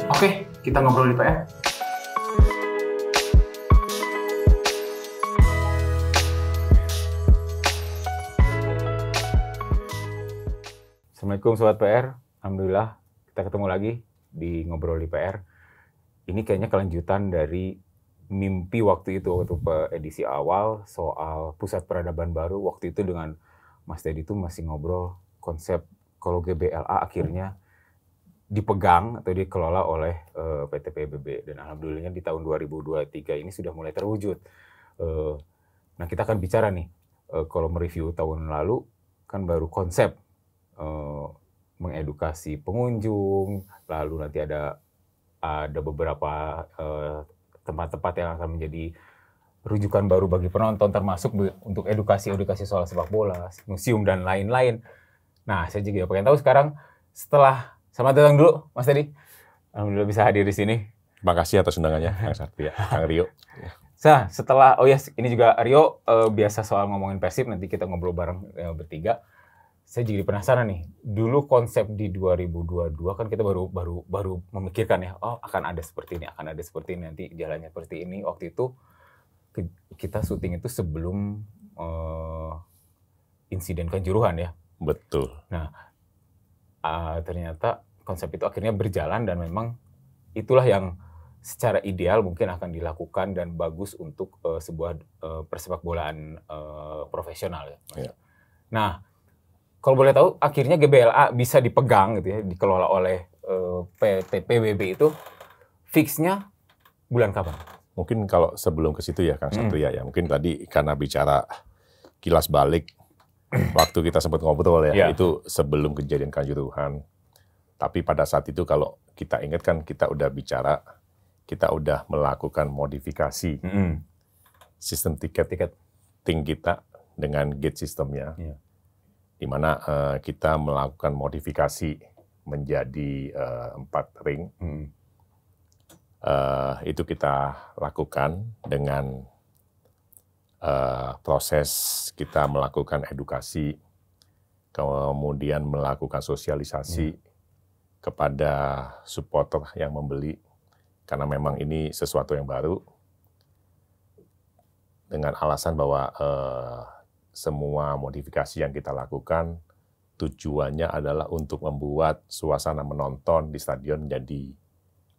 Oke, kita ngobrol di PR. Assalamualaikum Sobat PR, Alhamdulillah kita ketemu lagi di Ngobrol di PR. Ini kayaknya kelanjutan dari mimpi waktu itu, waktu edisi awal soal pusat peradaban baru. Waktu itu dengan Mas Teddy itu masih ngobrol konsep kalau GBLA akhirnya dipegang atau dikelola oleh PT PBB. Dan alhamdulillahnya di tahun 2023 ini sudah mulai terwujud. Nah kita akan bicara nih, kalau mereview tahun lalu kan baru konsep, mengedukasi pengunjung, lalu nanti ada beberapa tempat-tempat yang akan menjadi rujukan baru bagi penonton, termasuk untuk edukasi soal sepak bola, museum dan lain-lain. Nah, saya juga pengen tahu sekarang setelah, selamat datang dulu Mas Teddy. Alhamdulillah bisa hadir di sini. Terima kasih atas undangannya, Kang Satria, Kang Rio. Nah, setelah, ini juga Rio, biasa soal ngomongin Persib, nanti kita ngobrol bareng bertiga. Saya jadi penasaran nih, dulu konsep di 2022 kan kita baru memikirkan ya, akan ada seperti ini, nanti jalannya seperti ini. Waktu itu kita syuting itu sebelum insiden Kanjuruhan ya. Betul. Nah, ternyata konsep itu akhirnya berjalan dan memang itulah yang secara ideal mungkin akan dilakukan dan bagus untuk sebuah persepakbolaan profesional ya. Ya. Nah, kalau boleh tahu, akhirnya GBLA bisa dipegang gitu ya, dikelola oleh PT PBB itu, fixnya bulan kapan? Mungkin kalau sebelum ke situ ya, Kang Satria ya, mungkin tadi karena bicara kilas balik, waktu kita sempat ngobrol ya, itu sebelum kejadian Kanjuruhan. Tapi pada saat itu kalau kita ingat kan kita udah bicara, kita udah melakukan modifikasi sistem tiketing kita dengan gate sistemnya. Di mana kita melakukan modifikasi menjadi 4 ring. Itu kita lakukan dengan proses kita melakukan edukasi, kemudian melakukan sosialisasi kepada supporter yang membeli, karena memang ini sesuatu yang baru, dengan alasan bahwa semua modifikasi yang kita lakukan tujuannya adalah untuk membuat suasana menonton di stadion menjadi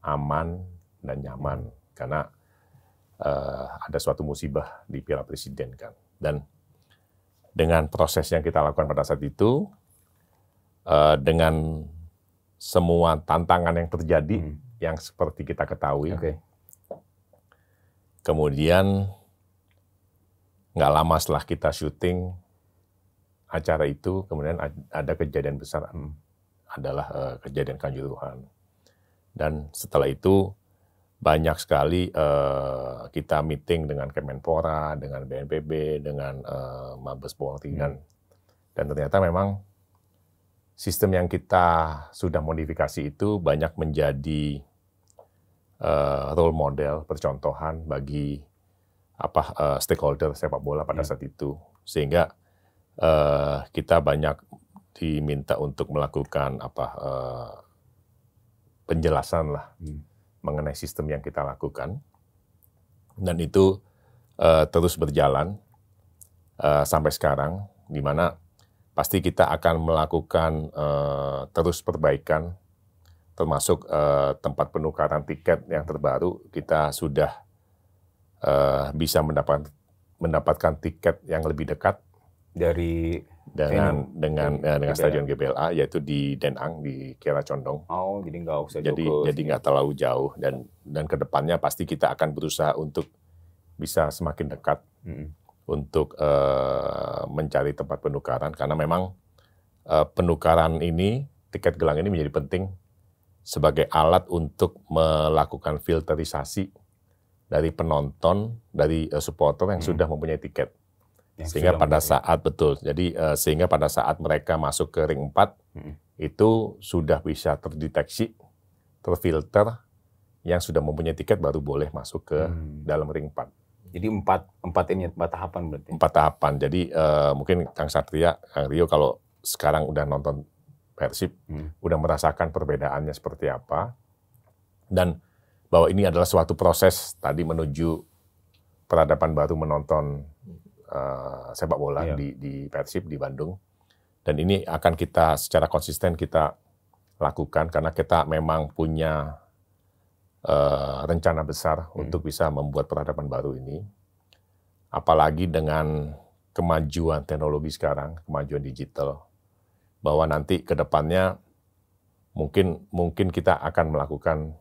aman dan nyaman, karena ada suatu musibah di Piala Presiden kan. Dan dengan proses yang kita lakukan pada saat itu, dengan semua tantangan yang terjadi yang seperti kita ketahui, kemudian nggak lama setelah kita syuting acara itu, kemudian ada kejadian besar, adalah kejadian Kanjuruhan. Dan setelah itu banyak sekali kita meeting dengan Kemenpora, dengan BNPB, dengan Mabes Polri, dan ternyata memang sistem yang kita sudah modifikasi itu banyak menjadi role model, percontohan bagi stakeholder sepak bola pada saat itu, sehingga kita banyak diminta untuk melakukan penjelasan lah mengenai sistem yang kita lakukan, dan itu terus berjalan sampai sekarang, di mana pasti kita akan melakukan terus perbaikan, termasuk tempat penukaran tiket yang terbaru. Kita sudah bisa mendapatkan tiket yang lebih dekat dari dengan stadion GBLA, yaitu di Denang, di Kiara Condong. Oh, jadi nggak usah jadi nggak terlalu jauh, dan kedepannya pasti kita akan berusaha untuk bisa semakin dekat untuk mencari tempat penukaran, karena memang penukaran ini, tiket gelang ini menjadi penting sebagai alat untuk melakukan filterisasi dari penonton, dari supporter yang sudah mempunyai tiket. Sehingga pada saat, sehingga pada saat mereka masuk ke ring 4, itu sudah bisa terdeteksi, terfilter, yang sudah mempunyai tiket baru boleh masuk ke dalam ring 4. Jadi empat tahapan berarti? 4 tahapan. Jadi mungkin Kang Satria, Kang Rio kalau sekarang udah nonton Persib, udah merasakan perbedaannya seperti apa. Dan bahwa ini adalah suatu proses tadi menuju peradaban baru menonton sepak bola di Persib di Bandung. Dan ini akan kita secara konsisten kita lakukan karena kita memang punya rencana besar untuk bisa membuat peradaban baru ini. Apalagi dengan kemajuan teknologi sekarang, kemajuan digital, bahwa nanti ke depannya mungkin kita akan melakukan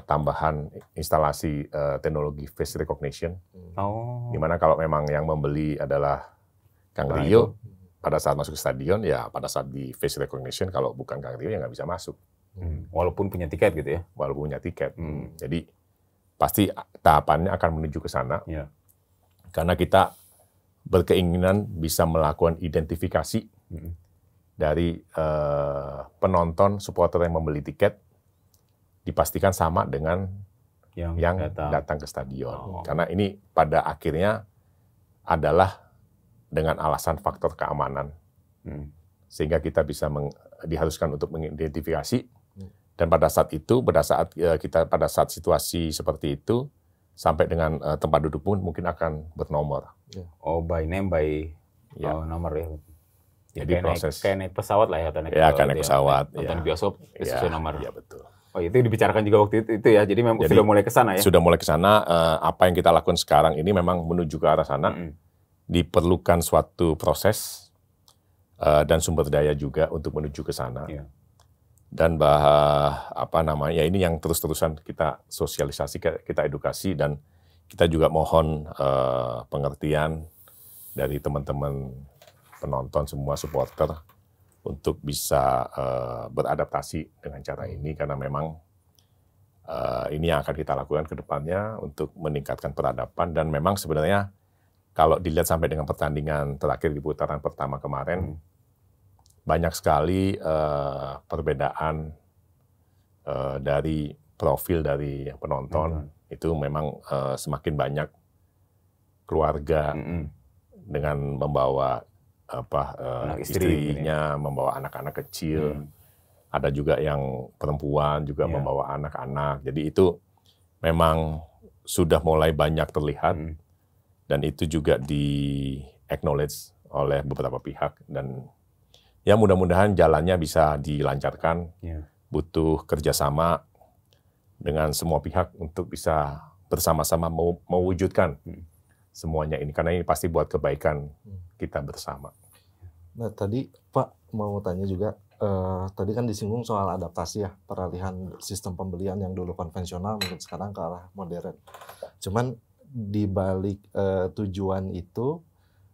tambahan instalasi teknologi face recognition. Di mana kalau memang yang membeli adalah Kang Rio, pada saat masuk stadion, ya pada saat di face recognition, kalau bukan Kang Rio ya nggak bisa masuk. Walaupun punya tiket gitu ya? Walaupun punya tiket. Jadi pasti tahapannya akan menuju ke sana. Karena kita berkeinginan bisa melakukan identifikasi dari penonton, supporter yang membeli tiket, dipastikan sama dengan yang datang ke stadion. Karena ini pada akhirnya adalah dengan alasan faktor keamanan. Sehingga kita bisa diharuskan untuk mengidentifikasi. Dan pada saat itu, pada saat situasi seperti itu, sampai dengan tempat duduk pun mungkin akan bernomor. Oh, by name, by nomor ya. Jadi kayak naik pesawat lah ya, atau naik pesawat. Nonton bioskop, sesuai nomor. Iya, betul. Oh, itu dibicarakan juga waktu itu ya. Jadi memang sudah mulai ke sana ya. Sudah mulai ke sana. Apa yang kita lakukan sekarang ini memang menuju ke arah sana. Diperlukan suatu proses dan sumber daya juga untuk menuju ke sana. Dan ini yang terus-terusan kita sosialisasi, kita edukasi, dan kita juga mohon pengertian dari teman-teman penonton, semua supporter, untuk bisa beradaptasi dengan cara ini, karena memang ini yang akan kita lakukan ke depannya untuk meningkatkan peradaban. Dan memang sebenarnya kalau dilihat sampai dengan pertandingan terakhir di putaran pertama kemarin, banyak sekali perbedaan dari profil dari penonton. Itu memang semakin banyak keluarga dengan membawa istrinya, membawa anak-anak kecil. Ada juga yang perempuan juga membawa anak-anak. Jadi itu memang sudah mulai banyak terlihat, dan itu juga di-acknowledge oleh beberapa pihak. Dan ya mudah-mudahan jalannya bisa dilancarkan. Butuh kerjasama dengan semua pihak untuk bisa bersama-sama mewujudkan semuanya ini. Karena ini pasti buat kebaikan kita bersama. Nah tadi Pak mau tanya juga, tadi kan disinggung soal adaptasi ya, peralihan sistem pembelian yang dulu konvensional mungkin sekarang ke arah modern. Cuman di balik tujuan itu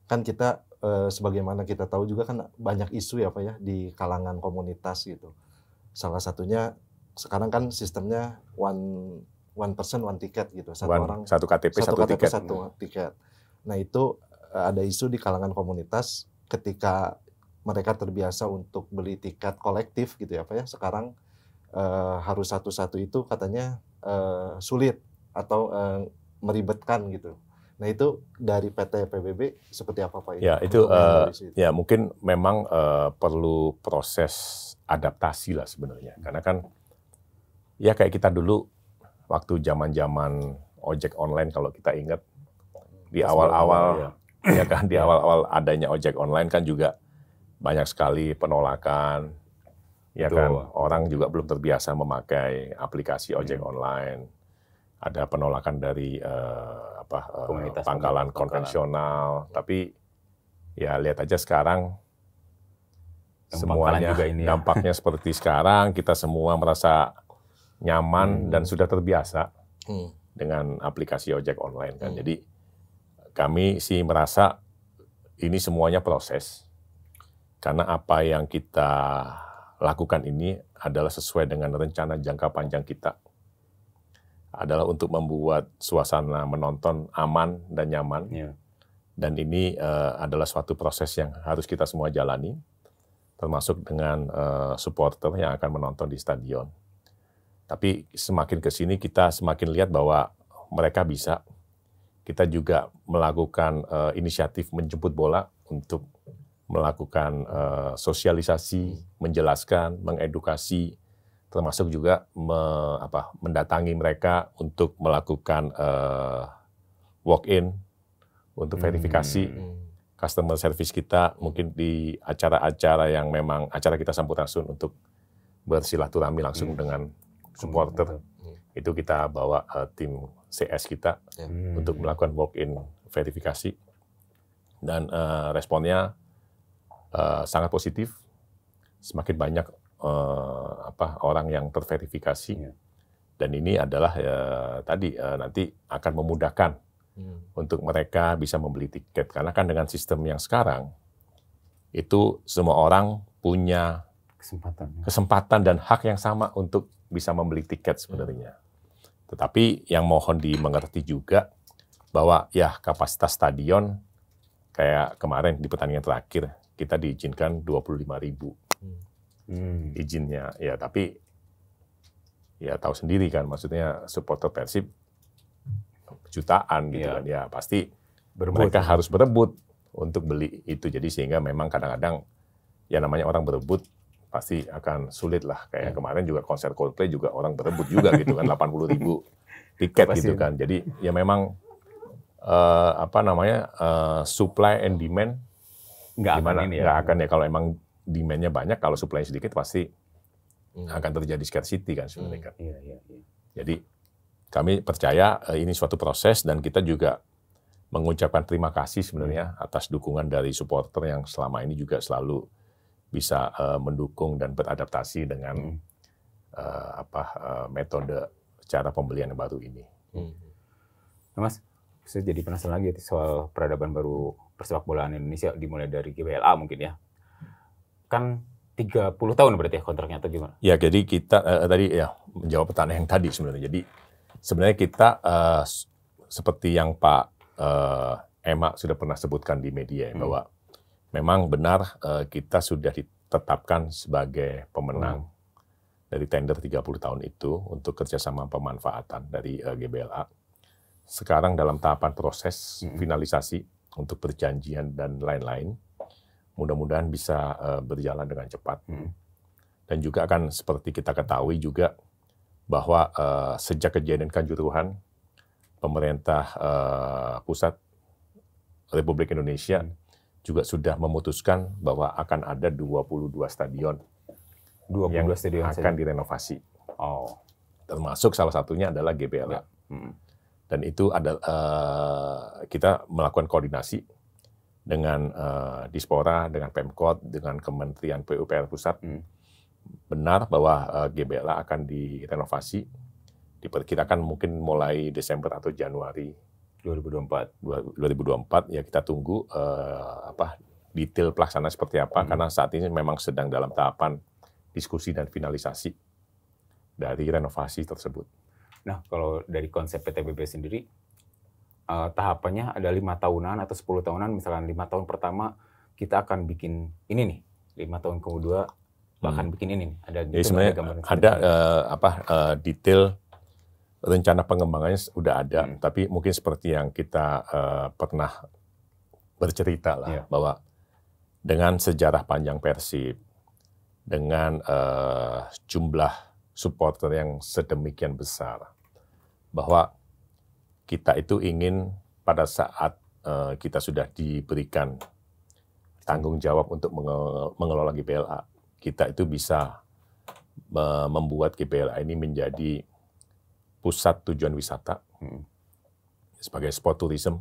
kan kita sebagaimana kita tahu juga kan banyak isu ya Pak ya di kalangan komunitas gitu. Salah satunya sekarang kan sistemnya one person one ticket gitu, satu KTP satu tiket. Nah itu ada isu di kalangan komunitas ketika mereka terbiasa untuk beli tiket kolektif gitu ya Pak ya, sekarang harus satu-satu itu katanya sulit atau meribetkan gitu. Nah itu dari PT PBB seperti apa Pak? Ya itu ya mungkin memang perlu proses adaptasi lah sebenarnya, karena kan ya kayak kita dulu waktu zaman-zaman ojek online, kalau kita ingat di awal-awal ya kan, di awal-awal adanya ojek online kan juga banyak sekali penolakan, ya kan, orang juga belum terbiasa memakai aplikasi ojek online. Ada penolakan dari pangkalan konvensional, tapi ya lihat aja sekarang semuanya dampaknya seperti sekarang, kita semua merasa nyaman dan sudah terbiasa dengan aplikasi ojek online kan. Jadi kami sih merasa ini semuanya proses, karena apa yang kita lakukan ini adalah sesuai dengan rencana jangka panjang kita, adalah untuk membuat suasana menonton aman dan nyaman. Dan ini adalah suatu proses yang harus kita semua jalani, termasuk dengan supporter yang akan menonton di stadion. Tapi semakin ke sini kita semakin lihat bahwa mereka bisa. Kita juga melakukan inisiatif menjemput bola untuk melakukan sosialisasi, menjelaskan, mengedukasi, termasuk juga mendatangi mereka untuk melakukan walk-in untuk verifikasi customer service kita, mungkin di acara-acara yang memang acara kita Sampurasun untuk bersilaturahmi langsung dengan supporter. Itu kita bawa tim CS kita untuk melakukan walk-in verifikasi, dan responnya sangat positif. Semakin banyak orang yang terverifikasi, dan ini adalah nanti akan memudahkan untuk mereka bisa membeli tiket, karena kan dengan sistem yang sekarang itu semua orang punya kesempatan dan hak yang sama untuk bisa membeli tiket sebenarnya. Tetapi yang mohon dimengerti juga bahwa ya kapasitas stadion kayak kemarin di pertandingan terakhir kita diizinkan 25.000 izinnya, ya tapi ya tahu sendiri kan, maksudnya supporter Persib jutaan gitu kan, ya pasti mereka harus berebut untuk beli itu. Jadi sehingga memang kadang-kadang ya namanya orang berebut pasti akan sulit lah. Kayak kemarin juga konser Coldplay juga orang berebut juga gitu kan, 80.000 tiket gitu kan. Jadi ya memang supply and demand nggak akan ya, kalau emang demand-nya banyak, kalau supply sedikit pasti akan terjadi scarcity kan sebenarnya kan. Jadi kami percaya ini suatu proses, dan kita juga mengucapkan terima kasih sebenarnya atas dukungan dari supporter yang selama ini juga selalu bisa mendukung dan beradaptasi dengan metode cara pembelian yang baru ini. Nah, Mas, saya jadi penasaran lagi soal peradaban baru persepak bolaan Indonesia, dimulai dari GBLA mungkin ya. Kan 30 tahun berarti ya kontraknya, atau gimana? Ya, jadi kita tadi ya menjawab pertanyaan yang tadi sebenarnya. Jadi sebenarnya kita seperti yang Pak Ema sudah pernah sebutkan di media bahwa memang benar kita sudah ditetapkan sebagai pemenang dari tender 30 tahun itu untuk kerjasama pemanfaatan dari GBLA. Sekarang dalam tahapan proses finalisasi untuk perjanjian dan lain-lain. Mudah-mudahan bisa berjalan dengan cepat. Dan juga akan seperti kita ketahui juga bahwa sejak kejadian Kanjuruhan, pemerintah pusat Republik Indonesia juga sudah memutuskan bahwa akan ada 22 stadion yang akan direnovasi. Termasuk salah satunya adalah GBLA. Dan itu ada kita melakukan koordinasi dengan Dispora, dengan Pemkot, dengan Kementerian PUPR Pusat. Benar bahwa GBLA akan direnovasi, diperkirakan mungkin mulai Desember atau Januari 2024. Ya kita tunggu detail pelaksana seperti apa, karena saat ini memang sedang dalam tahapan diskusi dan finalisasi dari renovasi tersebut. Nah, kalau dari konsep PTBB sendiri, tahapannya ada 5 tahunan atau 10 tahunan. Misalkan 5 tahun pertama kita akan bikin ini nih, 5 tahun kedua bahkan bikin ini nih. Ada jadi sebenarnya ada detail rencana pengembangannya sudah ada, tapi mungkin seperti yang kita pernah bercerita lah, bahwa dengan sejarah panjang Persib, dengan jumlah supporter yang sedemikian besar, bahwa kita itu ingin pada saat kita sudah diberikan tanggung jawab untuk mengelola GBLA, kita itu bisa membuat GBLA ini menjadi pusat tujuan wisata sebagai sport tourism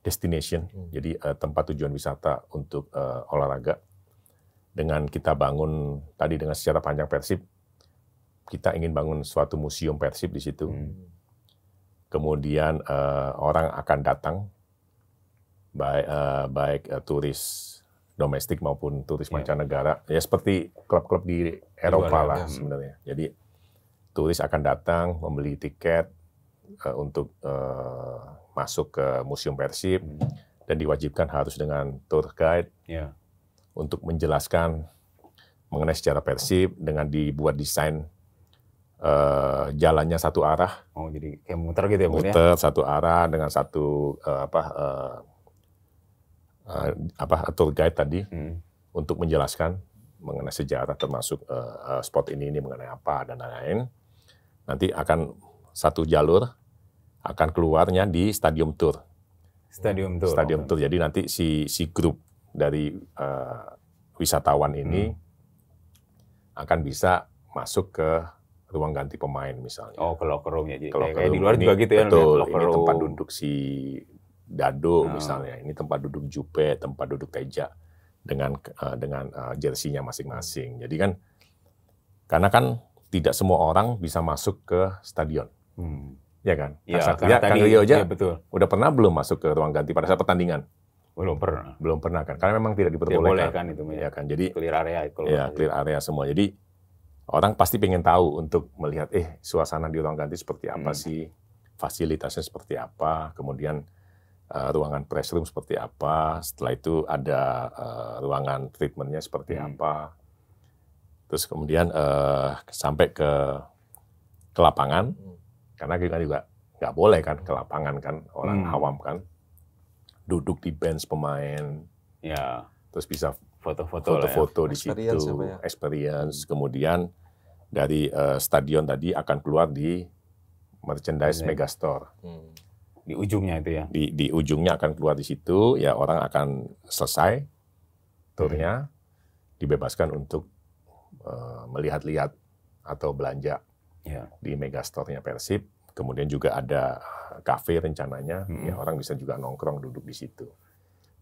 destination, jadi tempat tujuan wisata untuk olahraga. Dengan kita bangun tadi dengan secara panjang Persib, kita ingin bangun suatu museum Persib di situ. Kemudian orang akan datang, baik turis domestik maupun turis mancanegara, ya seperti klub-klub di Eropa lah sebenarnya. Jadi turis akan datang membeli tiket untuk masuk ke museum Persib, dan diwajibkan harus dengan tour guide untuk menjelaskan mengenai sejarah Persib, dengan dibuat desain jalannya satu arah. Oh, jadi kayak muter gitu ya, muter satu arah dengan satu tour guide tadi untuk menjelaskan mengenai sejarah, termasuk spot ini mengenai apa dan lain-lain. Nanti akan satu jalur akan keluarnya di Stadium Tour. Stadium Tour. Stadium Tour. Jadi nanti si grup dari wisatawan ini akan bisa masuk ke ruang ganti pemain misalnya. Oh, ke locker room ya. Jadi Ke locker kayak di room luar ini, juga gitu ya. Betul, locker ini room. tempat duduk si Dado misalnya. Ini tempat duduk Jupe, tempat duduk Teja dengan jersinya masing-masing. Jadi kan karena kan tidak semua orang bisa masuk ke stadion. Ya kan? Ya, Kang Rio aja ya, betul. udah pernah belum masuk ke ruang ganti pada saat pertandingan? Belum pernah. Belum pernah kan? Karena memang tidak diperbolehkan. Itu Ya kan? Jadi clear area. clear area semua. Jadi orang pasti pengen tahu untuk melihat suasana di ruang ganti seperti apa sih, fasilitasnya seperti apa, kemudian ruangan press room seperti apa, setelah itu ada ruangan treatmentnya seperti apa, terus kemudian sampai ke lapangan, karena kita juga nggak boleh kan ke lapangan kan, orang awam kan, duduk di bench pemain, ya, terus bisa foto-foto di situ, experience, kemudian dari stadion tadi akan keluar di merchandise megastore. Di ujungnya itu ya. Di ujungnya akan keluar di situ, ya orang akan selesai turnya, dibebaskan untuk melihat-lihat atau belanja di megastore-nya Persib. Kemudian juga ada kafe rencananya, ya orang bisa juga nongkrong duduk di situ.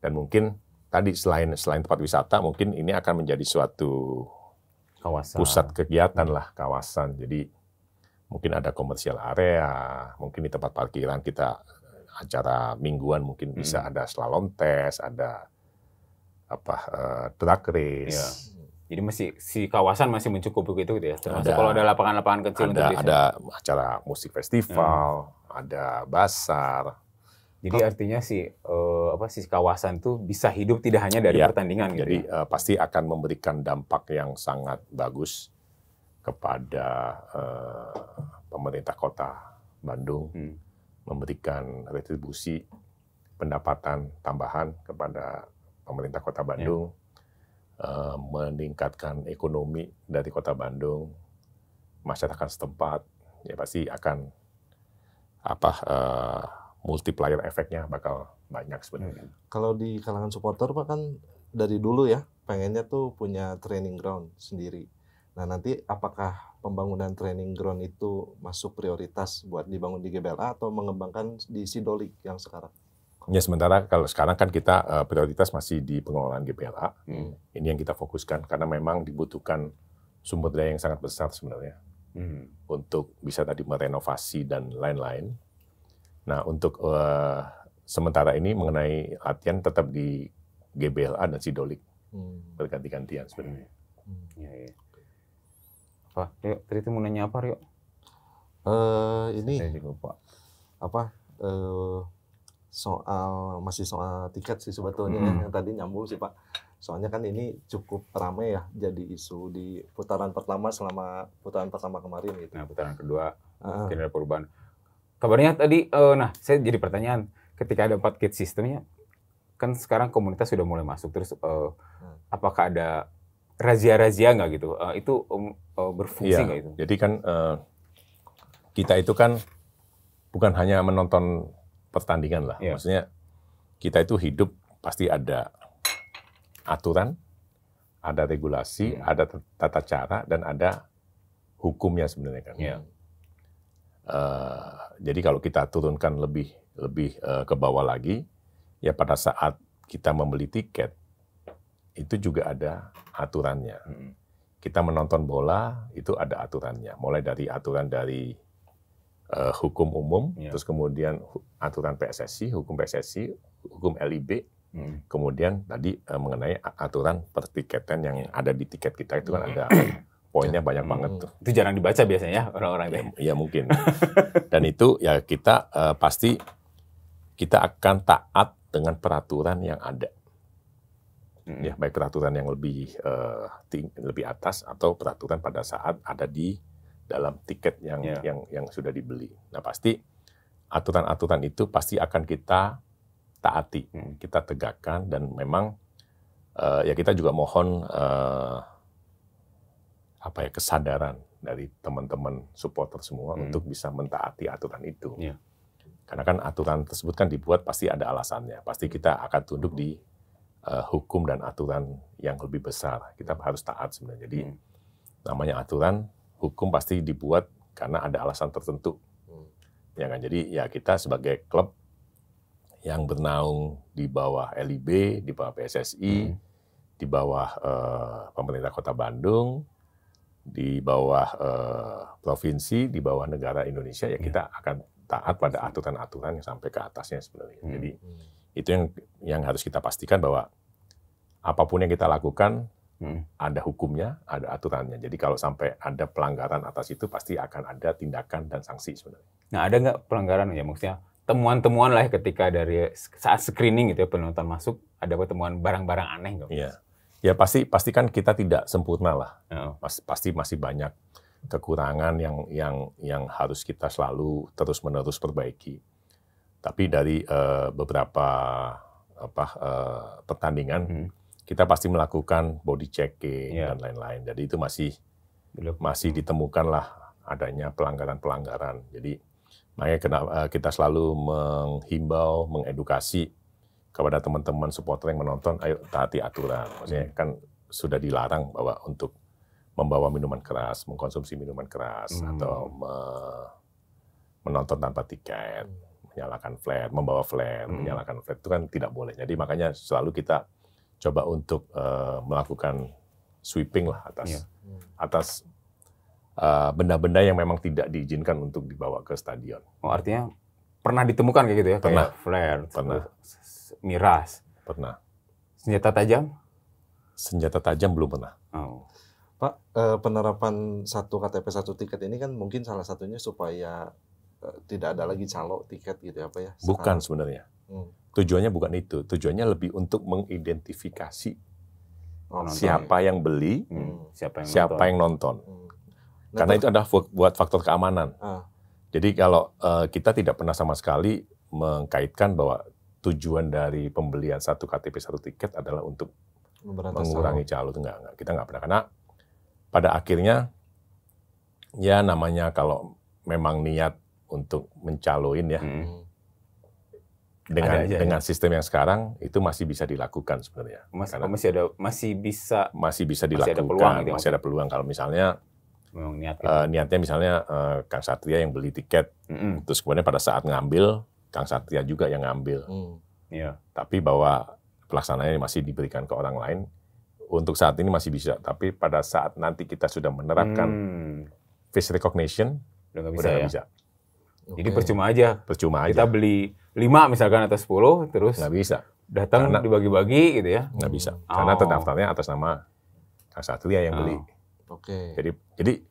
Dan mungkin tadi selain tempat wisata, mungkin ini akan menjadi suatu kawasan. Pusat kegiatan lah, kawasan. Jadi mungkin ada komersial area, mungkin di tempat parkiran kita acara mingguan mungkin bisa ada slalom test, ada drag race. Ya. Jadi si kawasan masih mencukupi gitu ya. Termasuk kalau ada lapangan-lapangan kecil ada acara musik festival, ada basar. Jadi artinya si kawasan tuh bisa hidup tidak hanya dari pertandingan gitu. Jadi pasti akan memberikan dampak yang sangat bagus kepada pemerintah Kota Bandung, memberikan retribusi pendapatan tambahan kepada pemerintah Kota Bandung, meningkatkan ekonomi dari Kota Bandung, masyarakat setempat, ya pasti akan multiplier efeknya bakal banyak sebenarnya. Kalau di kalangan supporter Pak kan dari dulu ya pengennya tuh punya training ground sendiri. Nah nanti apakah pembangunan training ground itu masuk prioritas buat dibangun di GBLA atau mengembangkan di Sidolik yang sekarang? Ya sementara kalau sekarang kan kita prioritas masih di pengelolaan GBLA. Ini yang kita fokuskan karena memang dibutuhkan sumber daya yang sangat besar sebenarnya untuk bisa tadi merenovasi dan lain-lain. Nah, untuk sementara ini mengenai latihan tetap di GBLA dan Sidolik. Berganti-gantian sebenarnya. Ya. Pak, Rio, tadi itu mau nanya apa, Rio? Ini saya juga, Pak. Soal tiket sih sebetulnya yang tadi nyambung sih Pak. Soalnya kan ini cukup ramai ya jadi isu di putaran pertama kemarin gitu. Nah, putaran kedua mungkin ada perubahan. Kabarnya tadi, saya jadi pertanyaan, ketika ada 4 gate sistemnya, kan sekarang komunitas sudah mulai masuk, terus apakah ada razia-razia nggak gitu? Itu berfungsi nggak itu? Jadi kan kita itu kan bukan hanya menonton pertandingan lah, maksudnya kita itu hidup pasti ada aturan, ada regulasi, ada tata cara, dan ada hukumnya sebenarnya kan. Jadi kalau kita turunkan lebih ke bawah lagi, ya pada saat kita membeli tiket itu juga ada aturannya. Kita menonton bola itu ada aturannya, mulai dari aturan dari hukum umum, terus kemudian aturan PSSI, hukum LIB, kemudian tadi mengenai aturan pertiketan yang ada di tiket kita itu kan ada poinnya banyak banget tuh. Itu jarang dibaca biasanya orang-orang. Ya mungkin. Dan itu ya kita pasti kita akan taat dengan peraturan yang ada. Ya baik peraturan yang lebih atas atau peraturan pada saat ada di dalam tiket yang sudah dibeli. Nah pasti aturan-aturan itu pasti akan kita taati, kita tegakkan, dan memang ya kita juga mohon kesadaran dari teman-teman supporter semua untuk bisa mentaati aturan itu. Iya. Karena kan aturan tersebut kan dibuat pasti ada alasannya. Pasti kita akan tunduk di hukum dan aturan yang lebih besar. Kita harus taat sebenarnya. Jadi namanya aturan, hukum pasti dibuat karena ada alasan tertentu. Ya kan? Jadi ya kita sebagai klub yang bernaung di bawah LIB, di bawah PSSI, di bawah pemerintah Kota Bandung, di bawah provinsi, di bawah negara Indonesia, ya kita akan taat pada aturan-aturan yang sampai ke atasnya sebenarnya. Jadi itu yang harus kita pastikan bahwa apapun yang kita lakukan ada hukumnya, ada aturannya. Jadi kalau sampai ada pelanggaran atas itu pasti akan ada tindakan dan sanksi sebenarnya. Nah, ada nggak pelanggaran ya, maksudnya temuan-temuan lah ketika dari saat screening gitu ya, penonton masuk, ada temuan barang-barang aneh nggak? Iya. Ya pasti kan kita tidak sempurna lah. Pasti masih banyak kekurangan yang harus kita selalu terus-menerus perbaiki. Tapi dari beberapa pertandingan kita pasti melakukan body checking dan lain-lain. Jadi itu masih ditemukanlah adanya pelanggaran-pelanggaran. Jadi makanya kita selalu menghimbau, mengedukasi kepada teman-teman supporter yang menonton, ayo taati aturan. Maksudnya kan sudah dilarang bahwa untuk membawa minuman keras, mengkonsumsi minuman keras, atau menonton tanpa tiket, menyalakan flare, membawa flare, menyalakan flare, itu kan tidak boleh. Jadi makanya selalu kita coba untuk melakukan sweeping lah atas benda-benda yang memang tidak diizinkan untuk dibawa ke stadion. Oh, artinya pernah ditemukan kayak gitu ya? Pernah. Kayak flare, Pernah. miras. Pernah. Senjata tajam? Senjata tajam belum pernah. Oh. Pak, penerapan satu KTP satu tiket ini kan mungkin salah satunya supaya tidak ada lagi calo tiket gitu ya Pak ya? Bukan sebenarnya. Tujuannya bukan itu. Tujuannya lebih untuk mengidentifikasi siapa yang beli, siapa yang nonton. Karena itu adalah buat faktor keamanan. Jadi kalau kita tidak pernah sama sekali mengkaitkan bahwa tujuan dari pembelian satu KTP satu tiket adalah untuk mengurangi calo, itu enggak. Kita enggak pernah. Karena pada akhirnya ya namanya kalau memang niat untuk mencaloin ya, dengan sistem yang sekarang itu masih bisa dilakukan sebenarnya. Masih bisa dilakukan, masih ada peluang kalau misalnya niatnya misalnya Kang Satria yang beli tiket, terus kemudian pada saat ngambil Kang Satria juga yang ngambil. Tapi bahwa pelaksanaannya masih diberikan ke orang lain, untuk saat ini masih bisa. Tapi pada saat nanti kita sudah menerapkan face recognition, udah nggak bisa. Jadi percuma aja. Kita aja. beli 5 misalkan atau 10, terus nggak bisa. Datang dibagi-bagi gitu ya? Nggak bisa. Karena terdaftarnya atas nama Kang Satria yang beli. Jadi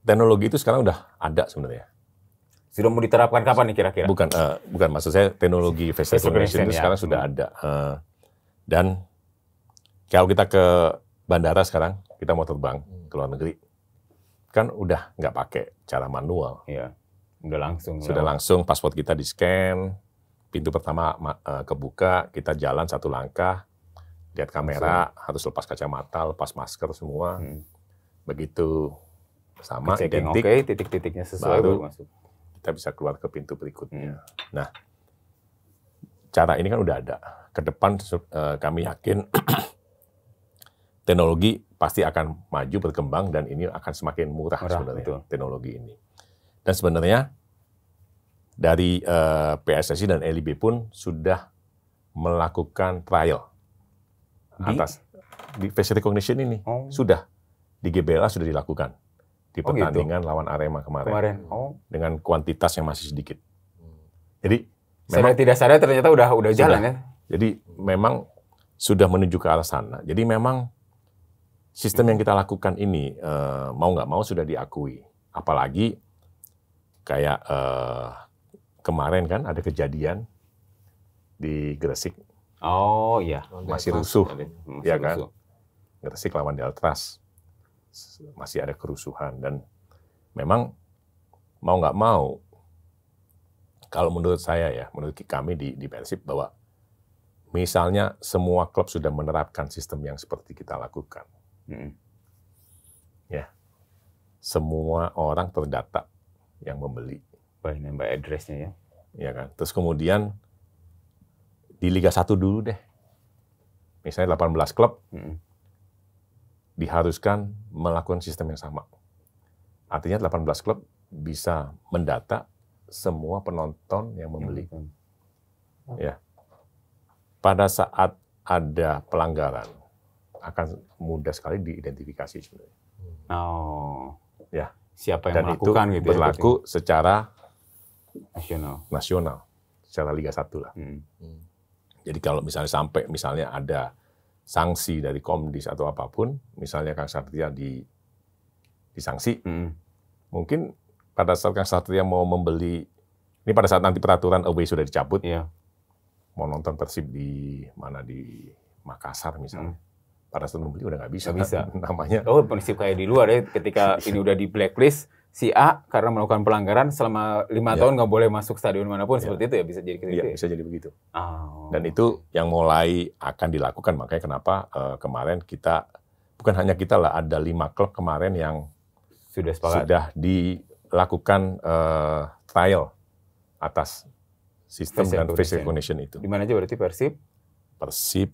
teknologi itu sekarang udah ada sebenarnya. Sudah mau diterapkan kapan nih kira-kira? Bukan maksud saya teknologi face recognition itu sekarang sudah ada. Dan kalau kita ke bandara sekarang, kita mau terbang ke luar negeri, kan udah nggak pakai cara manual. Iya. Sudah langsung paspor kita di-scan, pintu pertama kebuka, kita jalan satu langkah, lihat kamera, harus lepas kacamata, lepas masker semua. Begitu sama, identik, titik-titiknya sesuai baru masuk. Kita bisa keluar ke pintu berikutnya. Nah, cara ini kan udah ada. Ke depan kami yakin teknologi pasti akan maju, berkembang, dan ini akan semakin murah sebenarnya, teknologi ini. Dan sebenarnya dari PSSI dan LIB pun sudah melakukan trial di face recognition ini. Sudah di GBLA sudah dilakukan di pertandingan lawan Arema kemarin. Dengan kuantitas yang masih sedikit. Jadi memang tidak sadar ternyata udah jalan ya. Jadi memang sudah menuju ke arah sana. Jadi memang sistem yang kita lakukan ini mau nggak mau sudah diakui. Apalagi kayak kemarin kan ada kejadian di Gresik. Oh iya. Masih rusuh, ya kan? Gresik lawan Deltras. Masih ada kerusuhan. Dan memang mau nggak mau, kalau menurut saya ya, menurut kami di Persib, bahwa misalnya semua klub sudah menerapkan sistem yang seperti kita lakukan. Ya, semua orang terdata yang membeli. By name by address-nya ya. Ya kan. Terus kemudian di Liga 1 dulu deh. Misalnya 18 klub diharuskan melakukan sistem yang sama. Artinya 18 klub bisa mendata semua penonton yang membeli. Ya. Pada saat ada pelanggaran akan mudah sekali diidentifikasi sebenarnya. Oh. Ya. Siapa yang Dan melakukan itu gitu berlaku ya, secara nasional, secara Liga 1 lah. Jadi kalau misalnya sampai misalnya ada sanksi dari Komdis atau apapun, misalnya Kang Satria disanksi, mungkin pada saat Kang Satria mau membeli, ini pada saat nanti peraturan away sudah dicabut, mau nonton Persib di mana, di Makassar misalnya, pada saat membeli udah nggak bisa. Namanya. Oh, prinsip kayak di luar ya, ketika ini udah di blacklist, si A karena melakukan pelanggaran selama 5 tahun nggak boleh masuk stadion manapun, seperti itu ya, bisa jadi gitu. Bisa jadi begitu. Oh. Dan itu yang mulai akan dilakukan, makanya kenapa kemarin kita, bukan hanya kita lah, ada 5 klub kemarin yang sudah dilakukan trial atas sistem dan face recognition itu. Di mana aja berarti Persib? Persib,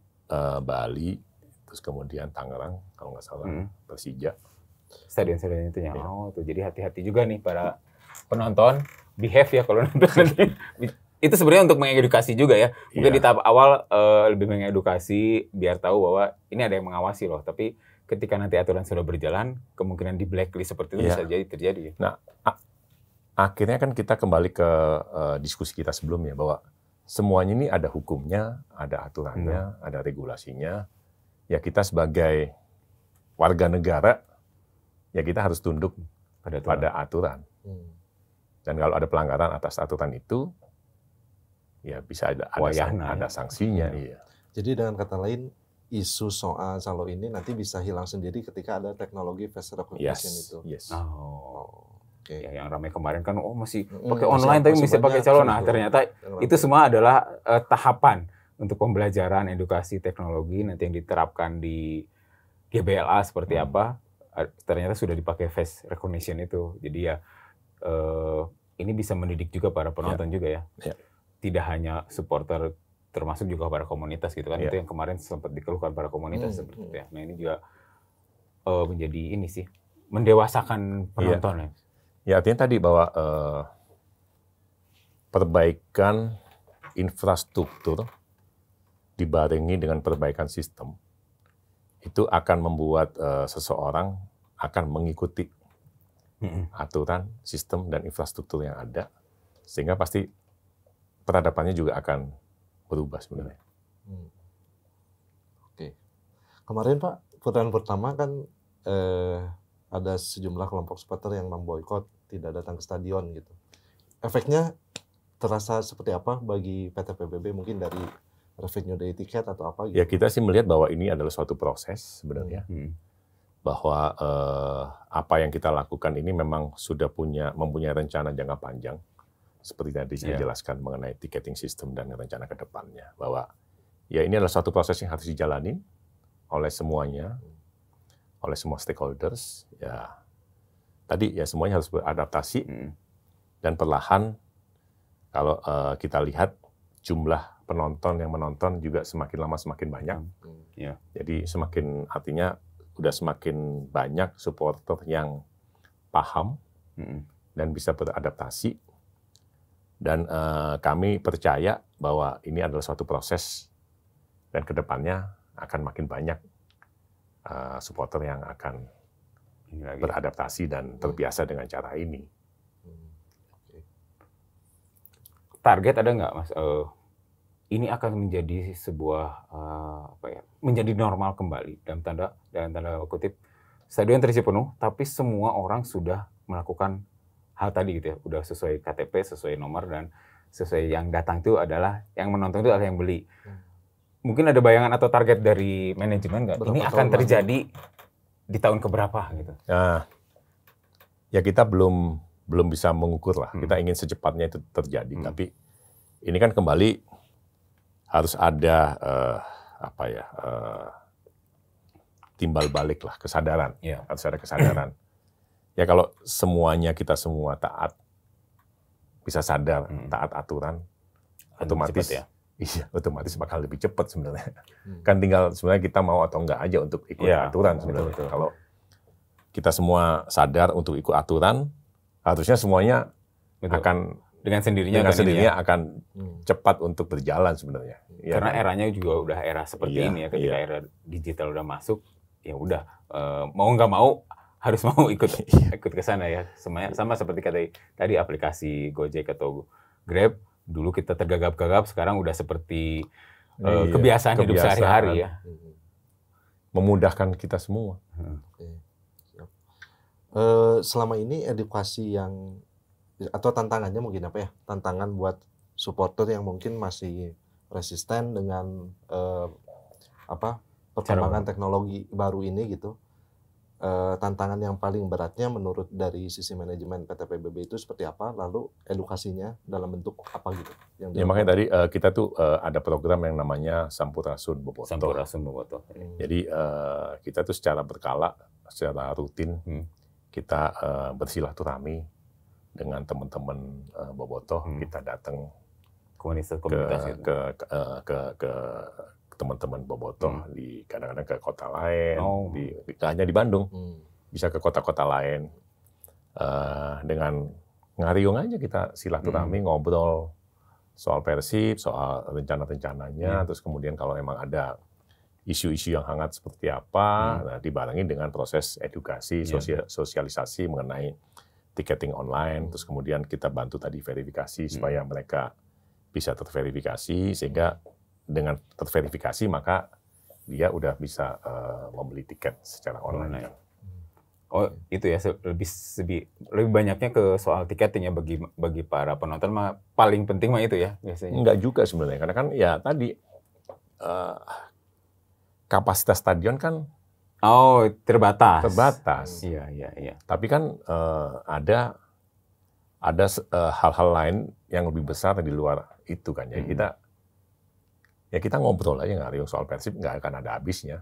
Bali, terus kemudian Tangerang, kalau nggak salah, Persija. Stadion-stadion itu ya. Oh, tuh jadi hati-hati juga nih para penonton, behave ya kalau nonton. Itu sebenarnya untuk mengedukasi juga ya. Mungkin di tahap awal lebih mengedukasi biar tahu bahwa ini ada yang mengawasi loh. Tapi ketika nanti aturan sudah berjalan, kemungkinan di blacklist seperti itu bisa jadi terjadi. Nah, akhirnya kan kita kembali ke diskusi kita sebelumnya bahwa semuanya ini ada hukumnya, ada aturannya, ada regulasinya. Ya kita sebagai warga negara, ya kita harus tunduk pada aturan. Dan kalau ada pelanggaran atas aturan itu, ya bisa ada sanksinya. Iya. Jadi dengan kata lain, isu soal calo ini nanti bisa hilang sendiri ketika ada teknologi face recognition itu. Yes. Okay. Ya, yang ramai kemarin kan, masih pakai online tapi bisa pakai calo. Nah, ternyata itu semua adalah tahapan untuk pembelajaran edukasi teknologi nanti yang diterapkan di GBLA seperti apa. Ternyata sudah dipakai face recognition itu. Jadi ya ini bisa mendidik juga para penonton juga ya. Tidak hanya supporter, termasuk juga para komunitas gitu kan. Itu yang kemarin sempat dikeluhkan para komunitas seperti itu ya. Nah ini juga menjadi ini sih, mendewasakan penonton ya. Ya artinya tadi bahwa perbaikan infrastruktur dibarengi dengan perbaikan sistem itu akan membuat seseorang akan mengikuti aturan, sistem, dan infrastruktur yang ada, sehingga pasti peradabannya juga akan berubah sebenarnya. Oke. Kemarin Pak, putaran pertama kan ada sejumlah kelompok supporter yang memboikot, tidak datang ke stadion gitu. Efeknya terasa seperti apa bagi PT PBB, mungkin dari revenue dari tiket atau apa gitu? Ya kita sih melihat bahwa ini adalah suatu proses sebenarnya. Bahwa apa yang kita lakukan ini memang sudah mempunyai rencana jangka panjang. Seperti tadi saya jelaskan mengenai ticketing system dan rencana ke depannya. Bahwa ya ini adalah suatu proses yang harus dijalani oleh semuanya, oleh semua stakeholders. Ya tadi ya semuanya harus beradaptasi dan perlahan kalau kita lihat jumlah penonton yang menonton juga semakin lama semakin banyak. Jadi artinya udah semakin banyak supporter yang paham dan bisa beradaptasi. Dan kami percaya bahwa ini adalah suatu proses dan kedepannya akan makin banyak supporter yang akan beradaptasi dan terbiasa dengan cara ini. Target ada nggak, Mas? Ini akan menjadi sebuah menjadi normal kembali dalam tanda kutip, stadion terisi penuh, tapi semua orang sudah melakukan hal tadi gitu ya, udah sesuai KTP, sesuai nomor, dan sesuai yang datang itu adalah yang menonton itu adalah yang beli. Mungkin ada bayangan atau target dari manajemen nggak? Ini akan terjadi di tahun keberapa gitu? Nah, ya kita belum bisa mengukur lah. Kita ingin secepatnya itu terjadi, tapi ini kan kembali harus ada timbal balik lah, kesadaran. Iya. Harus ada kesadaran. Ya kalau semuanya kita semua taat, bisa sadar, taat aturan, otomatis cepet ya. Iya, otomatis bakal lebih cepat sebenarnya. Kan tinggal sebenarnya kita mau atau enggak aja untuk ikut aturan sebenarnya. Betul. Kalau kita semua sadar untuk ikut aturan, harusnya semuanya akan dengan sendirinya akan cepat untuk berjalan sebenarnya. Ya, karena eranya juga udah era seperti ini ya, ketika era digital udah masuk, ya udah mau nggak mau harus mau ikut ke sana ya. Sama seperti tadi aplikasi Gojek atau Grab, dulu kita tergagap-gagap, sekarang udah seperti kebiasaan hidup sehari-hari ya. Memudahkan kita semua. Selama ini edukasi yang atau tantangannya mungkin apa ya? Tantangan buat supporter yang mungkin masih resisten dengan perkembangan teknologi baru ini gitu. Tantangan yang paling beratnya menurut dari sisi manajemen PT PBB itu seperti apa? Lalu edukasinya dalam bentuk apa gitu? Ya makanya tadi kita tuh ada program yang namanya Sampurasun Bobotoh. Sampurasun Bobotoh. Jadi kita tuh secara berkala, secara rutin kita bersilaturahmi dengan teman-teman Bobotoh. Kita datang komunitas ke teman-teman Bobotoh di kadang-kadang ke kota lain, hanya di Bandung, bisa ke kota-kota lain. Dengan ngariung aja kita silaturahmi, ngobrol soal Persib, soal rencana-rencananya, terus kemudian kalau emang ada isu-isu yang hangat seperti apa, nah, dibarengi dengan proses edukasi, sosialisasi mengenai tiketing online, terus kemudian kita bantu tadi verifikasi supaya mereka bisa terverifikasi, sehingga dengan terverifikasi maka dia udah bisa membeli tiket secara online. Oh itu ya, lebih banyaknya ke soal tiketing ya bagi para penonton mah paling penting mah itu ya biasanya. Enggak juga sebenarnya, karena kan ya tadi kapasitas stadion kan terbatas. Iya. Tapi kan ada hal-hal lain yang lebih besar di luar itu kan ya. Kita ngobrol aja ngariung soal Persib, nggak akan ada habisnya.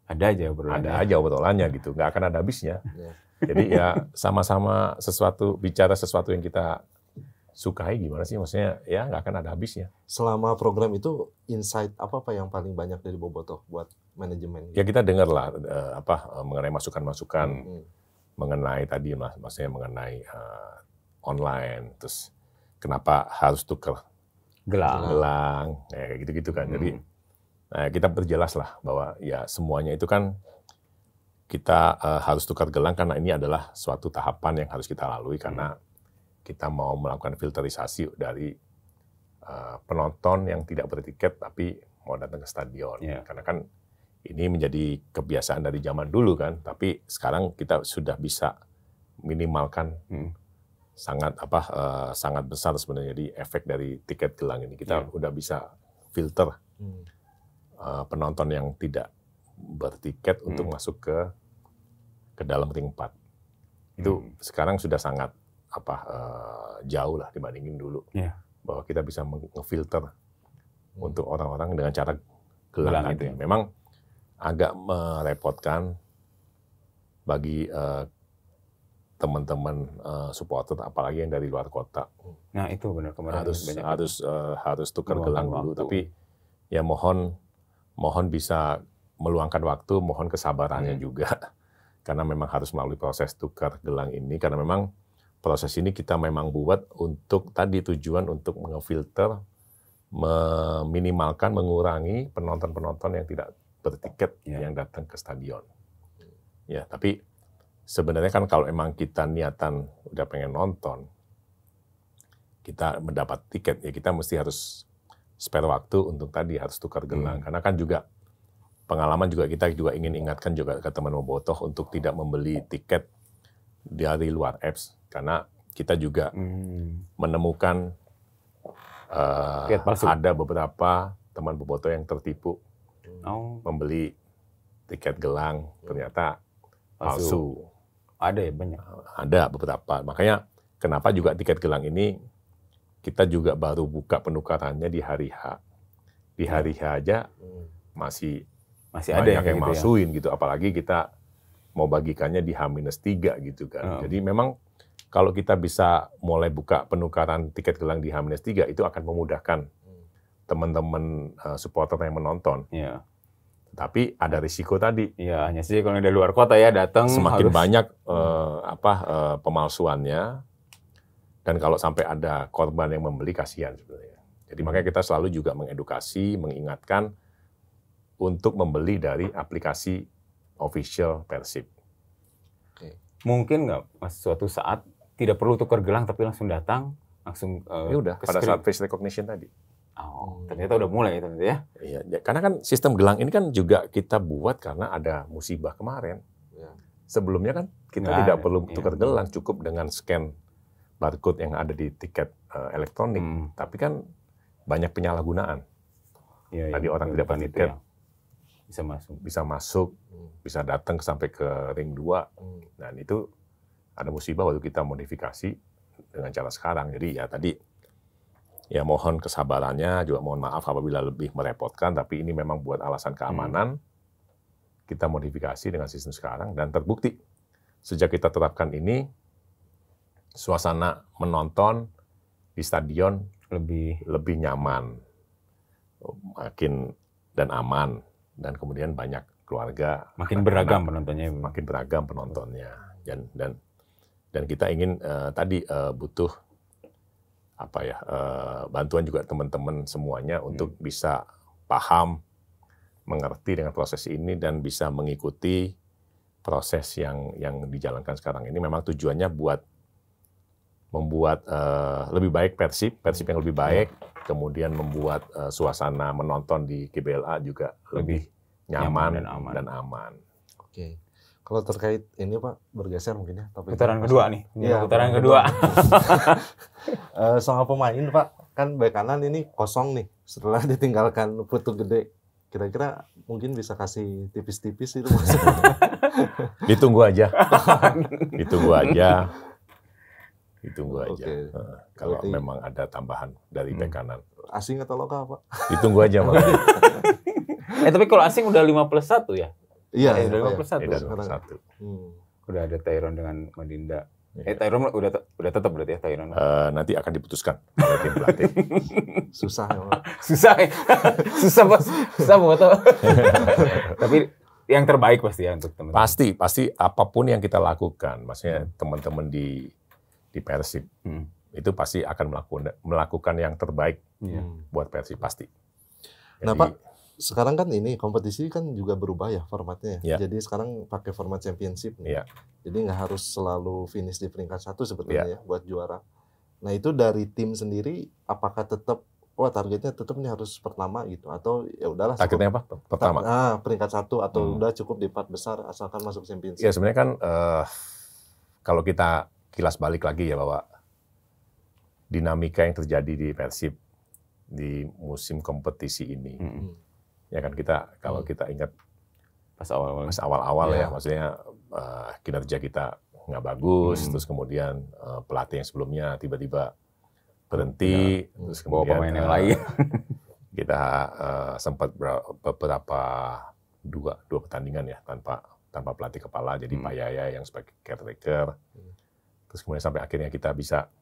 Ada aja obrolannya gitu, nggak akan ada habisnya. Jadi ya sama-sama bicara sesuatu yang kita sukai, gimana sih maksudnya, ya nggak akan ada habisnya. Selama program itu insight apa yang paling banyak dari Bobotoh buat manajemen? Ya kita dengar lah mengenai masukan-masukan mengenai tadi maksudnya mengenai online, terus kenapa harus tukar gelang, kayak gitu-gitu kan. Jadi kita berjelas lah bahwa ya semuanya itu kan kita harus tukar gelang karena ini adalah suatu tahapan yang harus kita lalui karena kita mau melakukan filterisasi dari penonton yang tidak bertiket tapi mau datang ke stadion. Karena kan ini menjadi kebiasaan dari zaman dulu kan, tapi sekarang kita sudah bisa minimalkan sangat besar sebenarnya di efek dari tiket gelang ini. Kita udah bisa filter penonton yang tidak bertiket untuk masuk ke dalam ring 4. Itu sekarang sudah sangat jauh lah dibandingin dulu. Bahwa kita bisa ngefilter untuk orang-orang dengan cara gelang itu. Memang agak merepotkan bagi teman-teman supporter, apalagi yang dari luar kota. Nah itu benar, kemarin harus tukar gelang dulu. Tapi ya mohon bisa meluangkan waktu, mohon kesabarannya juga, karena memang harus melalui proses tukar gelang ini. Karena memang proses ini kita memang buat untuk tadi tujuan untuk ngefilter, meminimalkan, mengurangi penonton-penonton yang tidak bertiket yang datang ke stadion. Ya, tapi sebenarnya kan kalau emang kita niatan udah pengen nonton, kita mendapat tiket, ya kita mesti harus spare waktu untuk tadi harus tukar gelang. Karena kan juga pengalaman kita juga ingin ingatkan juga ke teman Bobotoh untuk tidak membeli tiket dari luar apps. Karena kita juga menemukan ada beberapa teman Bobotoh yang tertipu membeli tiket gelang, ternyata palsu. Ada ya banyak. Ada beberapa. Makanya kenapa juga tiket gelang ini kita juga baru buka penukarannya di hari H. Di hari H aja masih Masih ada banyak yang yang gitu ya. masukin gitu, apalagi kita mau bagikannya di H-3 gitu kan. Jadi memang kalau kita bisa mulai buka penukaran tiket gelang di H-3 itu akan memudahkan teman-teman supporter yang menonton. Iya. Tapi ada risiko tadi. Iya, hanya sih kalau dari luar kota ya datang Semakin harus banyak pemalsuannya, dan kalau sampai ada korban yang membeli, kasihan sebenarnya. Jadi makanya kita selalu juga mengedukasi, mengingatkan untuk membeli dari aplikasi official Persib. mungkin nggak Mas suatu saat tidak perlu tukar gelang tapi langsung datang langsung Ya udah, ke pada screen. saat face recognition tadi. Ternyata udah mulai ternyata ya. Iya, karena kan sistem gelang ini kan juga kita buat karena ada musibah kemarin. Ya. Sebelumnya kan kita Nggak tidak ada, perlu iya. tukar gelang, cukup dengan scan barcode yang ada di tiket elektronik. Tapi kan banyak penyalahgunaan. Iya, Tadi orang tidak bukan dapat itu tiket. ya. Bisa masuk. Bisa masuk, bisa datang sampai ke ring 2. Dan itu ada musibah waktu kita modifikasi dengan cara sekarang. Jadi ya tadi, ya mohon kesabarannya, juga mohon maaf apabila lebih merepotkan, tapi ini memang buat alasan keamanan, kita modifikasi dengan sistem sekarang, dan terbukti sejak kita terapkan ini, suasana menonton di stadion lebih nyaman, makin dan aman, dan kemudian banyak keluarga, Makin anak-anak, beragam penontonnya. makin beragam penontonnya, dan kita ingin butuh bantuan juga teman-teman semuanya untuk bisa paham, mengerti dengan proses ini dan bisa mengikuti proses yang dijalankan sekarang ini. Memang tujuannya buat membuat lebih baik Persib yang lebih baik, kemudian membuat suasana menonton di GBLA juga lebih nyaman dan aman. Oke. Kalau terkait ini Pak, bergeser mungkin ya. Putaran kedua nih. Iya, Putaran kedua. Soal pemain Pak, kan bek kanan ini kosong nih setelah ditinggalkan Putu Gede. Kira-kira mungkin bisa kasih tipis-tipis itu Mas. Ditunggu aja. Ditunggu aja. Oke. Kalau Berarti- memang ada tambahan dari bek kanan. Asing atau lokal Pak? Ditunggu aja Mas. Tapi kalau asing udah 5+1 ya? Iya, Udah Pak, 5+1. Beda sekarang. satu. Udah ada Tyron dengan Madinda. Iya. Tyron udah tetap berarti ya Tyron. Nanti akan diputuskan oleh tim pelatih. Susah ya Pak. Susah ya. Susah Bos. Susah Boto. Tapi yang terbaik pasti ya untuk teman-teman. Pasti apapun yang kita lakukan, maksudnya teman-teman di Persib itu pasti akan melakukan yang terbaik buat Persib pasti. Nah Jadi, Pak, sekarang kan ini kompetisi kan juga berubah ya formatnya. Iya. Jadi sekarang pakai format championship nih. Iya. Jadi nggak harus selalu finish di peringkat 1 sebetulnya ya buat juara. Nah itu dari tim sendiri, apakah tetap targetnya tetap nih harus pertama gitu, atau ya udahlah targetnya apa? Pertama. peringkat 1 atau udah cukup di 4 besar asalkan masuk championship. Ya sebenarnya kan kalau kita kilas balik lagi ya bahwa dinamika yang terjadi di Persib di musim kompetisi ini, ya kan kalau kita ingat Pas awal-awal. awal-awal Iya. ya, maksudnya kinerja kita nggak bagus, terus kemudian pelatih yang sebelumnya tiba-tiba berhenti, terus Bawa kemudian pemain yang lain. kita sempat beberapa dua pertandingan ya tanpa pelatih kepala, jadi Pak Yaya yang sebagai caretaker, terus kemudian sampai akhirnya kita bisa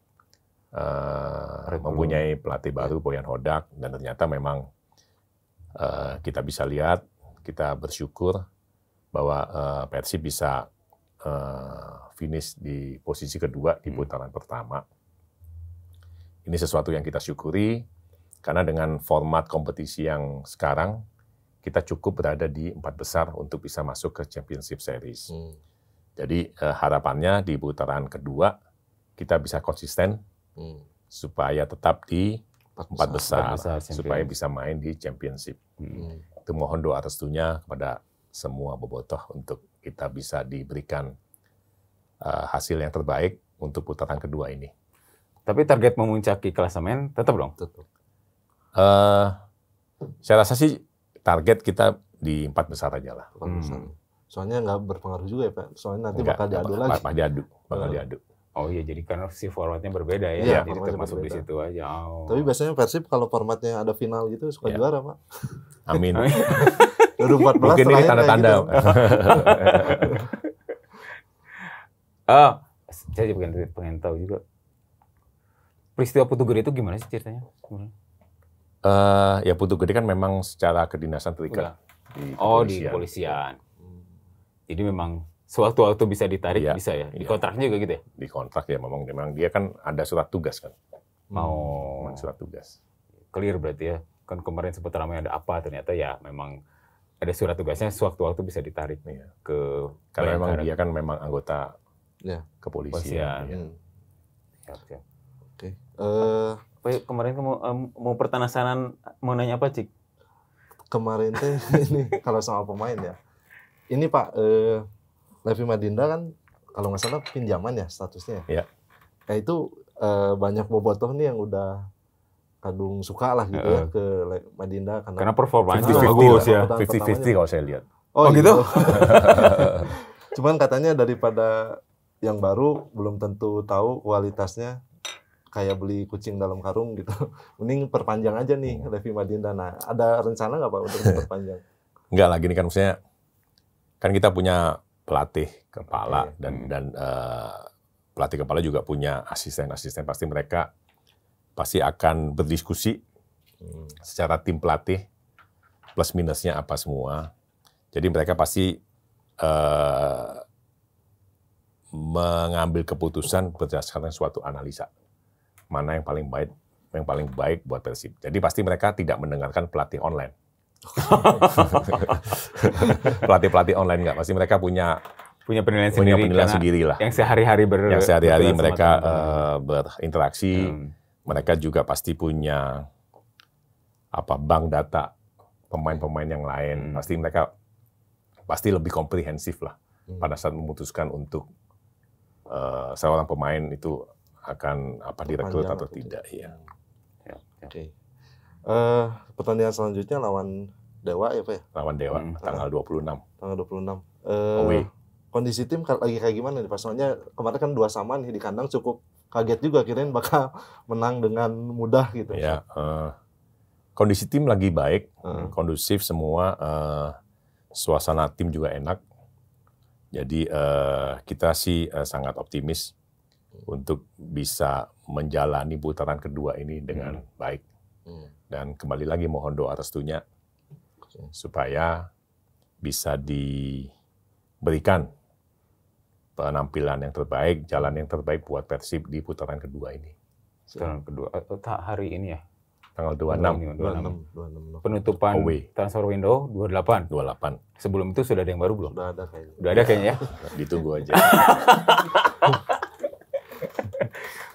mempunyai pelatih baru Boyan Hodak, dan ternyata memang kita bisa lihat, kita bersyukur bahwa Persib bisa finish di posisi kedua di putaran pertama. Ini sesuatu yang kita syukuri, karena dengan format kompetisi yang sekarang, kita cukup berada di 4 besar untuk bisa masuk ke Championship Series. Jadi harapannya di putaran kedua, kita bisa konsisten, supaya tetap di 4 besar, supaya bisa main di Championship. Itu mohon doa restunya kepada semua bobotoh untuk kita bisa diberikan hasil yang terbaik untuk putaran kedua ini. Tapi target memuncaki klasemen tetap dong? Tetap. Saya rasa sih target kita di 4 besar aja lah. 4 besar. Soalnya nggak berpengaruh juga ya Pak. Soalnya nanti Enggak, bakal diadu lagi. bakal diadu. Oh iya, jadi karena si formatnya berbeda ya, Iya, jadi formatnya termasuk di berbeda. situ aja. Oh. Tapi biasanya Persib kalau formatnya ada final gitu suka Iya. juara Pak. Amin. 2014 Mungkin ini terakhir kayak tanda-tanda. gitu. Saya juga pengen tahu juga. Peristiwa Putu Gede itu gimana sih ceritanya? Ya Putu Gede kan memang secara kedinasan terikat di kepolisian. Jadi memang sewaktu-waktu bisa ditarik, Iya, bisa ya? Di iya. kontraknya juga gitu ya? Di kontrak ya memang dia kan ada surat tugas kan. Mau Surat tugas. clear berarti ya? Kan kemarin sempat ramai ada apa, ternyata ya memang ada surat tugasnya sewaktu-waktu bisa ditarik Iya. ke Karena memang Bayangkara. dia kan memang anggota Ya. kepolisian. Ya. Siap. Oke. Apa ya, kemarin kamu mau pertanasanan mau nanya apa, Cik? Kemarin teh ini kalau sama pemain ya. Ini Pak, Levi Madinda kan kalau nggak salah pinjaman ya statusnya. Iya. Nah itu banyak bobotoh nih yang udah kadung suka lah gitu ya ke Madinda Karena performanya 50-50 bagus ya. Pertama 50-50 kalau saya lihat. Oh, gitu? Cuman katanya daripada yang baru belum tentu tahu kualitasnya, kayak beli kucing dalam karung gitu. Mending perpanjang aja nih Levi Madinda. Nah, ada rencana nggak Pak untuk diperpanjang? Enggak lagi nih kan maksudnya kan kita punya pelatih kepala dan pelatih kepala juga punya asisten-asisten, pasti mereka akan berdiskusi secara tim pelatih plus minusnya apa semua. Jadi mereka pasti mengambil keputusan berdasarkan suatu analisa mana yang paling baik buat Persib. Jadi pasti mereka tidak mendengarkan pelatih online. Pelatih online enggak, pasti mereka punya penilaian sendiri lah. Yang sehari-hari mereka berinteraksi, mereka juga pasti punya bank data pemain-pemain yang lain. Pasti lebih komprehensif lah pada saat memutuskan untuk seorang pemain itu akan direkrut atau tidak. Ya. Oke. Pertandingan selanjutnya lawan Dewa ya Pak ya? Lawan Dewa tanggal 26. Tanggal 26. Away. Kondisi tim lagi kayak gimana nih Pak? Soalnya kemarin kan 2-2 nih di kandang, cukup kaget juga, kirain bakal menang dengan mudah gitu. Ya, kondisi tim lagi baik, kondusif semua, suasana tim juga enak. Jadi kita sih sangat optimis untuk bisa menjalani putaran kedua ini dengan baik. Dan kembali lagi mohon doa restunya supaya bisa diberikan penampilan yang terbaik, jalan yang terbaik buat Persib di putaran kedua ini. Putaran kedua hari ini ya? Tanggal 26. Penutupan transfer window 28. Sebelum itu sudah ada yang baru belum? Sudah ada kayaknya. Sudah ada kayaknya ya? Ditunggu aja.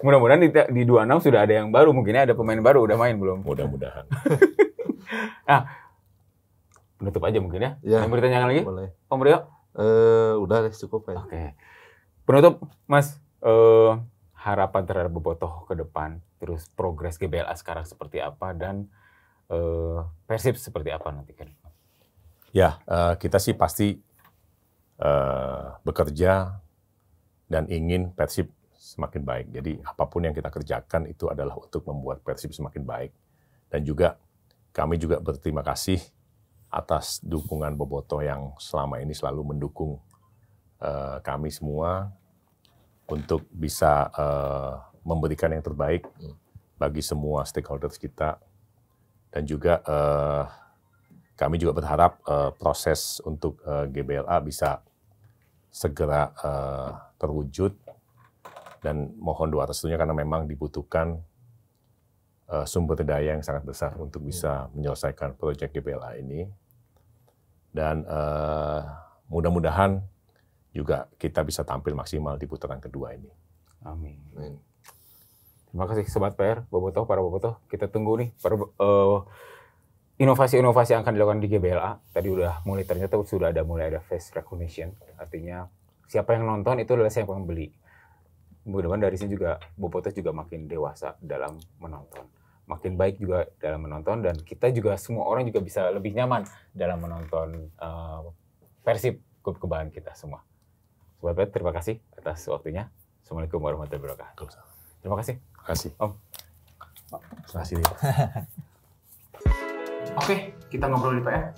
Mudah-mudahan di 26 sudah ada yang baru, mungkinnya ada pemain baru, udah main belum? Mudah-mudahan. Penutup aja mungkin ya? Ya. Yang bertanya lagi? Boleh. Om Rio? Udah deh, cukup ya. Oke. Penutup, Mas, harapan terhadap Bobotoh ke depan, terus progres GBLA sekarang seperti apa, dan Persib seperti apa nanti kan? Ya, kita sih pasti bekerja dan ingin Persib semakin baik. Jadi apapun yang kita kerjakan itu adalah untuk membuat Persib semakin baik. Dan juga kami juga berterima kasih atas dukungan Bobotoh yang selama ini selalu mendukung kami semua untuk bisa memberikan yang terbaik bagi semua stakeholders kita. Dan juga kami juga berharap proses untuk GBLA bisa segera terwujud, dan mohon doa restunya karena memang dibutuhkan sumber daya yang sangat besar untuk bisa menyelesaikan proyek GBLA ini. Dan mudah-mudahan juga kita bisa tampil maksimal di putaran kedua ini. Amin. Terima kasih Sobat PR, Bobotoh, para Bobotoh. Kita tunggu nih inovasi-inovasi yang akan dilakukan di GBLA. Tadi ternyata sudah mulai ada face recognition. Artinya siapa yang nonton itu adalah siapa yang beli. Mudah-mudahan dari sini juga Bobotoh juga makin dewasa dalam menonton. Makin baik juga dalam menonton, dan kita juga semua orang juga bisa lebih nyaman dalam menonton Persib, klub kebanggaan kita semua. Sobat PR, terima kasih atas waktunya. Assalamualaikum warahmatullahi wabarakatuh. Terima kasih. Terima kasih. Om. Terima kasih. Oke, kita ngobrol di PR.